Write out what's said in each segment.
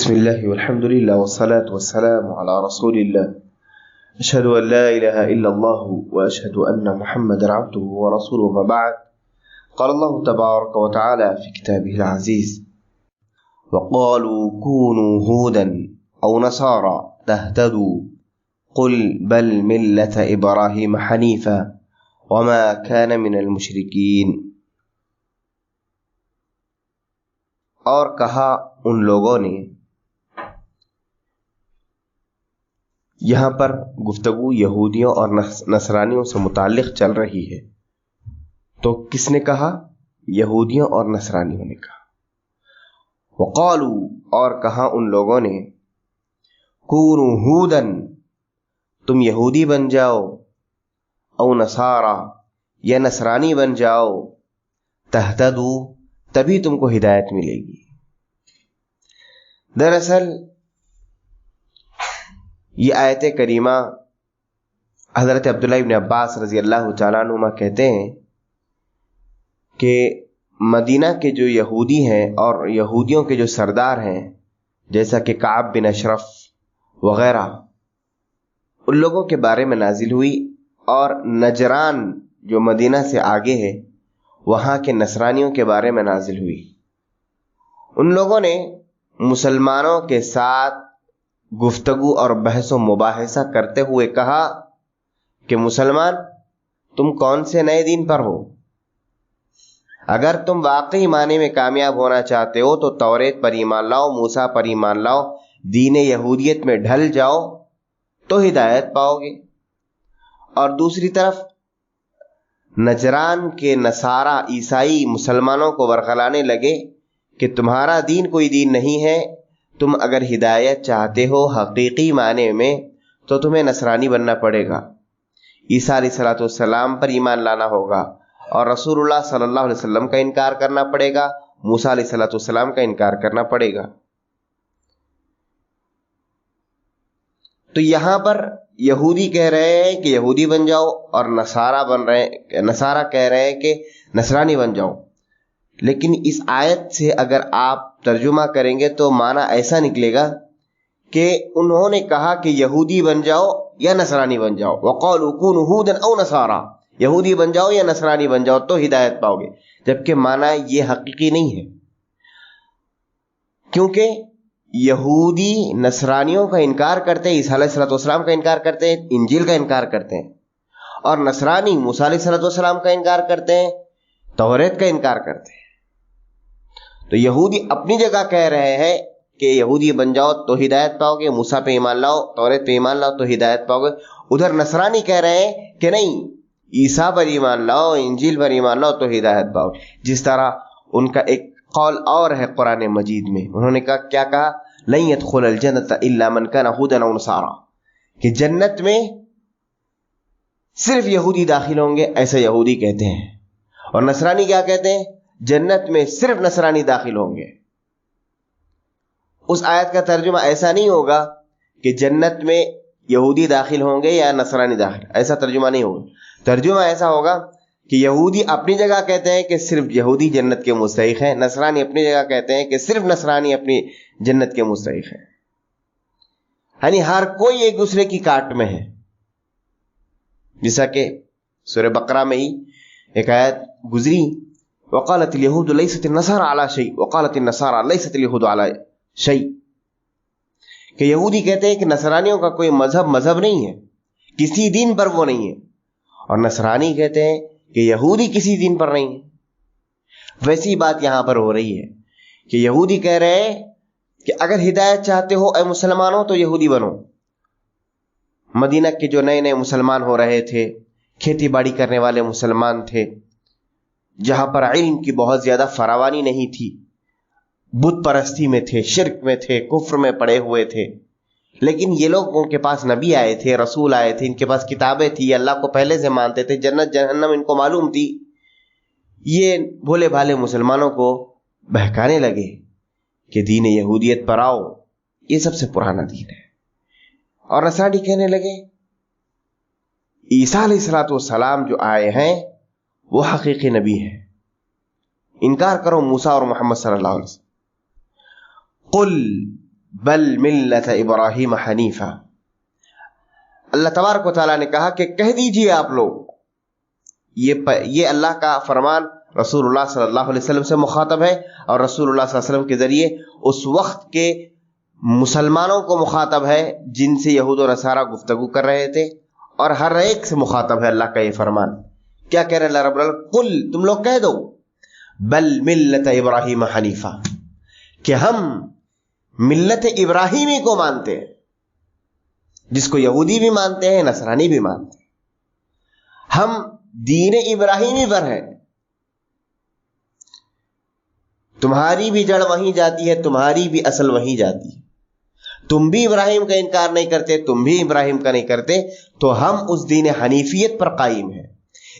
بسم الله والحمد لله والصلاة والسلام على رسول الله أشهد أن لا إله إلا الله وأشهد أن محمدا عبده ورسوله ما بعد قال الله تبارك وتعالى في كتابه العزيز وقالوا كونوا هودا أو نصارى تهتدوا قل بل ملة إبراهيم حنيفا وما كان من المشركين. اور کہا ان لوگوں نے، یہاں پر گفتگو یہودیوں اور نصرانیوں سے متعلق چل رہی ہے، تو کس نے کہا؟ یہودیوں اور نصرانیوں نے کہا. وقالوا، اور کہا ان لوگوں نے، کونوا ہودن، تم یہودی بن جاؤ، او نصارا، یا نصرانی بن جاؤ، تہتدو، تبھی تم کو ہدایت ملے گی. دراصل یہ آیت کریمہ حضرت عبداللہ ابن عباس رضی اللہ تعالیٰ عنہما کہتے ہیں کہ مدینہ کے جو یہودی ہیں اور یہودیوں کے جو سردار ہیں جیسا کہ کعب بن اشرف وغیرہ، ان لوگوں کے بارے میں نازل ہوئی، اور نجران جو مدینہ سے آگے ہے وہاں کے نصرانیوں کے بارے میں نازل ہوئی. ان لوگوں نے مسلمانوں کے ساتھ گفتگو اور بحث و مباحثہ کرتے ہوئے کہا کہ مسلمان، تم کون سے نئے دین پر ہو؟ اگر تم واقعی معنی میں کامیاب ہونا چاہتے ہو تو توریت پر ایمان لاؤ، موسیٰ پر ایمان لاؤ، دین یہودیت میں ڈھل جاؤ تو ہدایت پاؤ گے. اور دوسری طرف نجران کے نصارہ عیسائی مسلمانوں کو ورغلانے لگے کہ تمہارا دین کوئی دین نہیں ہے، تم اگر ہدایت چاہتے ہو حقیقی معنی میں تو تمہیں نصرانی بننا پڑے گا، عیسیٰ علیہ السلام پر ایمان لانا ہوگا، اور رسول اللہ صلی اللہ علیہ وسلم کا انکار کرنا پڑے گا، موسیٰ علیہ السلام کا انکار کرنا پڑے گا. تو یہاں پر یہودی کہہ رہے ہیں کہ یہودی بن جاؤ، اور نصارہ کہہ رہے ہیں کہ نصرانی بن جاؤ. لیکن اس آیت سے اگر آپ ترجمہ کریں گے تو معنی ایسا نکلے گا کہ انہوں نے کہا کہ یہودی بن جاؤ یا نصرانی بن جاؤ. وقالوا كونوا هودا او نصارى، یہودی بن جاؤ یا نصرانی بن جاؤ تو ہدایت پاؤ گے، جبکہ معنی یہ حقیقی نہیں ہے. کیونکہ یہودی نصرانیوں کا انکار کرتے ہیں، عیسیٰ علیہ السلام کا انکار کرتے ہیں، انجیل کا انکار کرتے ہیں، اور نصرانی موسیٰ علیہ السلام کا انکار کرتے ہیں، توریت کا انکار کرتے ہیں. تو یہودی اپنی جگہ کہہ رہے ہیں کہ یہودی بن جاؤ تو ہدایت پاؤ گے، موسیٰ پہ ایمان لاؤ، توریت پہ ایمان لاؤ تو ہدایت پاؤ گے. ادھر نصرانی کہہ رہے ہیں کہ نہیں، عیسیٰ پر ایمان لاؤ، انجیل پر ایمان لاؤ تو ہدایت پاؤ. جس طرح ان کا ایک قول اور ہے قرآن مجید میں، انہوں نے کیا کہا؟ لن يدخل الجنت الا من كان هودا او نصارى، کہ جنت میں صرف یہودی داخل ہوں گے، ایسا یہودی کہتے ہیں. اور نصرانی کیا کہتے ہیں؟ جنت میں صرف نصرانی داخل ہوں گے. اس آیت کا ترجمہ ایسا نہیں ہوگا کہ جنت میں یہودی داخل ہوں گے یا نصرانی داخل، ایسا ترجمہ نہیں ہوگا. ترجمہ ایسا ہوگا کہ یہودی اپنی جگہ کہتے ہیں کہ صرف یہودی جنت کے مستحق ہیں، نصرانی اپنی جگہ کہتے ہیں کہ صرف نصرانی اپنی جنت کے مستحق ہیں. یعنی ہر کوئی ایک دوسرے کی کاٹ میں ہے. جیسا کہ سورہ بقرہ میں ہی ایک آیت گزری، وقالت اليهود ليست النصارى على شيء وقالت النصارى ليست اليهود على شيء، کہ یہودی کہتے ہیں کہ نصرانیوں کا کوئی مذہب نہیں ہے، کسی دین پر وہ نہیں ہے، اور نصرانی کہتے ہیں کہ یہودی کسی دین پر نہیں ہے. ویسی بات یہاں پر ہو رہی ہے کہ یہودی کہہ رہے ہیں کہ اگر ہدایت چاہتے ہو اے مسلمانوں تو یہودی بنو. مدینہ کے جو نئے نئے مسلمان ہو رہے تھے، کھیتی باڑی کرنے والے مسلمان تھے، جہاں پر علم کی بہت زیادہ فراوانی نہیں تھی، بت پرستی میں تھے، شرک میں تھے، کفر میں پڑے ہوئے تھے، لیکن یہ لوگ ان کے پاس نبی آئے تھے، رسول آئے تھے، ان کے پاس کتابیں تھی، اللہ کو پہلے سے مانتے تھے، جنت جہنم ان کو معلوم تھی. یہ بھولے بھالے مسلمانوں کو بہکانے لگے کہ دین یہودیت پر آؤ، یہ سب سے پرانا دین ہے. اور نصرانی کہنے لگے عیسیٰ علیہ السلام جو آئے ہیں وہ حقیقی نبی ہے، انکار کرو موسیٰ اور محمد صلی اللہ علیہ وسلم. قل بل ملت ابراہیم حنیفہ. اللہ تبارک و تعالیٰ نے کہا کہ کہہ دیجئے آپ لوگ، یہ اللہ کا فرمان رسول اللہ صلی اللہ علیہ وسلم سے مخاطب ہے، اور رسول اللہ صلی اللہ علیہ وسلم کے ذریعے اس وقت کے مسلمانوں کو مخاطب ہے جن سے یہود و نصارہ گفتگو کر رہے تھے، اور ہر ایک سے مخاطب ہے اللہ کا یہ فرمان. کیا کہہ رہے اللہ رب العالمین؟ قل، تم لوگ کہہ دو، بل ملت ابراہیم حنیفہ، کہ ہم ملت ابراہیمی کو مانتے ہیں، جس کو یہودی بھی مانتے ہیں، نصرانی بھی مانتے ہیں. ہم دین ابراہیمی پر ہیں. تمہاری بھی جڑ وہیں جاتی ہے، تمہاری بھی اصل وہیں جاتی ہے. تم بھی ابراہیم کا انکار نہیں کرتے، تم بھی ابراہیم کا نہیں کرتے، تو ہم اس دین حنیفیت پر قائم ہیں،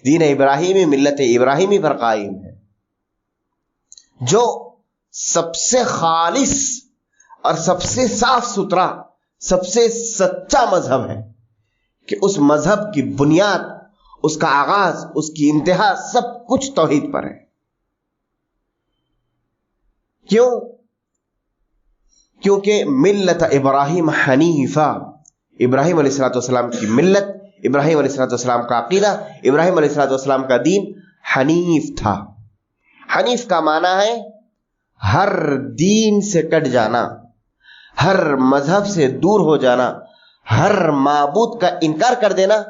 دین ابراہیمی، ملت ابراہیمی پر قائم ہے، جو سب سے خالص اور سب سے صاف ستھرا، سب سے سچا مذہب ہے، کہ اس مذہب کی بنیاد، اس کا آغاز، اس کی انتہا سب کچھ توحید پر ہے. کیوں؟ کیونکہ ملت ابراہیم حنیفہ، ابراہیم علیہ السلام کی ملت، ابراہیم علیہ السلام کا عقیدہ، ابراہیم علیہ السلام کا دین حنیف تھا. حنیف کا معنی ہے ہر دین سے کٹ جانا، ہر مذہب سے دور ہو جانا، ہر معبود کا انکار کر دینا،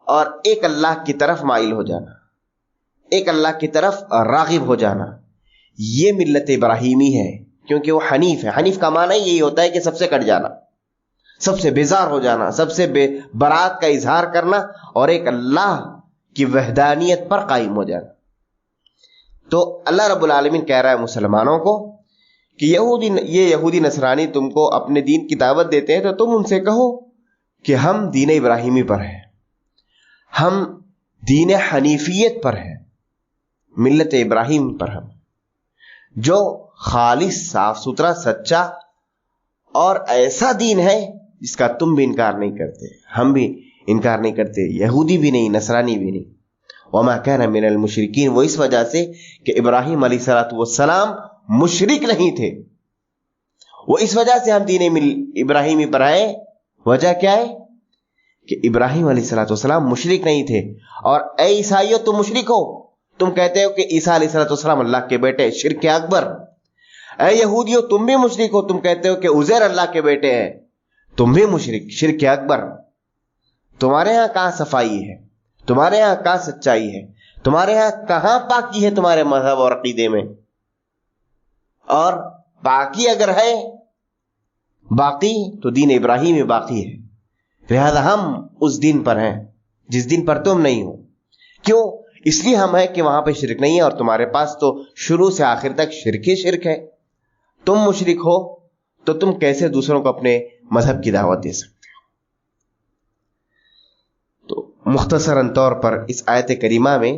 اور ایک اللہ کی طرف مائل ہو جانا، ایک اللہ کی طرف راغب ہو جانا. یہ ملت ابراہیمی ہے، کیونکہ وہ حنیف ہے. حنیف کا معنی یہی ہوتا ہے کہ سب سے کٹ جانا، سب سے بیزار ہو جانا، سب سے برات کا اظہار کرنا، اور ایک اللہ کی وحدانیت پر قائم ہو جانا. تو اللہ رب العالمین کہہ رہا ہے مسلمانوں کو کہ یہ یہودی نصرانی تم کو اپنے دین کی دعوت دیتے ہیں، تو تم ان سے کہو کہ ہم دین ابراہیمی پر ہیں، ہم دین حنیفیت پر ہیں، ملت ابراہیم پر ہم، جو خالص، صاف ستھرا، سچا اور ایسا دین ہے جس کا تم بھی انکار نہیں کرتے، ہم بھی انکار نہیں کرتے، یہودی بھی نہیں، نصرانی بھی نہیں. وما كان من المشرکین، وہ اس وجہ سے کہ ابراہیم علیہ السلام مشرک نہیں تھے، وہ اس وجہ سے ہم دین ابراہیمی پر آئے. وجہ کیا ہے؟ کہ ابراہیم علیہ السلام مشرک نہیں تھے. اور اے عیسائیو، تم مشرک ہو، تم کہتے ہو کہ عیسیٰ علیہ السلام اللہ کے بیٹے، شرک اکبر. اے یہودیو، تم بھی مشرک ہو، تم کہتے ہو کہ عزیر اللہ کے بیٹے ہیں، تم بھی مشرک، شرک اکبر. تمہارے ہاں کہاں صفائی ہے؟ تمہارے ہاں کہاں سچائی ہے؟ تمہارے ہاں کہاں پاکی ہے تمہارے مذہب اور عقیدے میں؟ اور باقی اگر ہے باقی تو دین ابراہیمی باقی ہے. لہذا ہم اس دین پر ہیں جس دین پر تم نہیں ہو. کیوں؟ اس لیے ہم ہیں کہ وہاں پہ شرک نہیں ہے، اور تمہارے پاس تو شروع سے آخر تک شرک ہی شرک ہے. تم مشرک ہو تو تم کیسے دوسروں کو اپنے مذہب کی دعوت دے سکتے ہو؟ تو مختصراً طور پر اس آیت کریمہ میں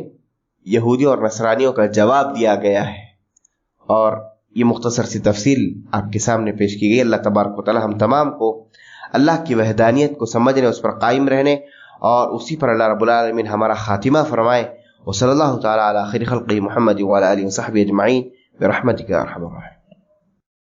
یہودیوں اور نصرانیوں کا جواب دیا گیا ہے، اور یہ مختصر سی تفصیل آپ کے سامنے پیش کی گئی. اللہ تبارک و تعالی ہم تمام کو اللہ کی وحدانیت کو سمجھنے، اس پر قائم رہنے، اور اسی پر اللہ رب العالمین ہمارا خاتمہ فرمائے. وصلی اللہ تعالی علی خیر خلقہ محمد وعلی آلہ وصحبہ اجمعین برحمتک یا ارحم الراحمین.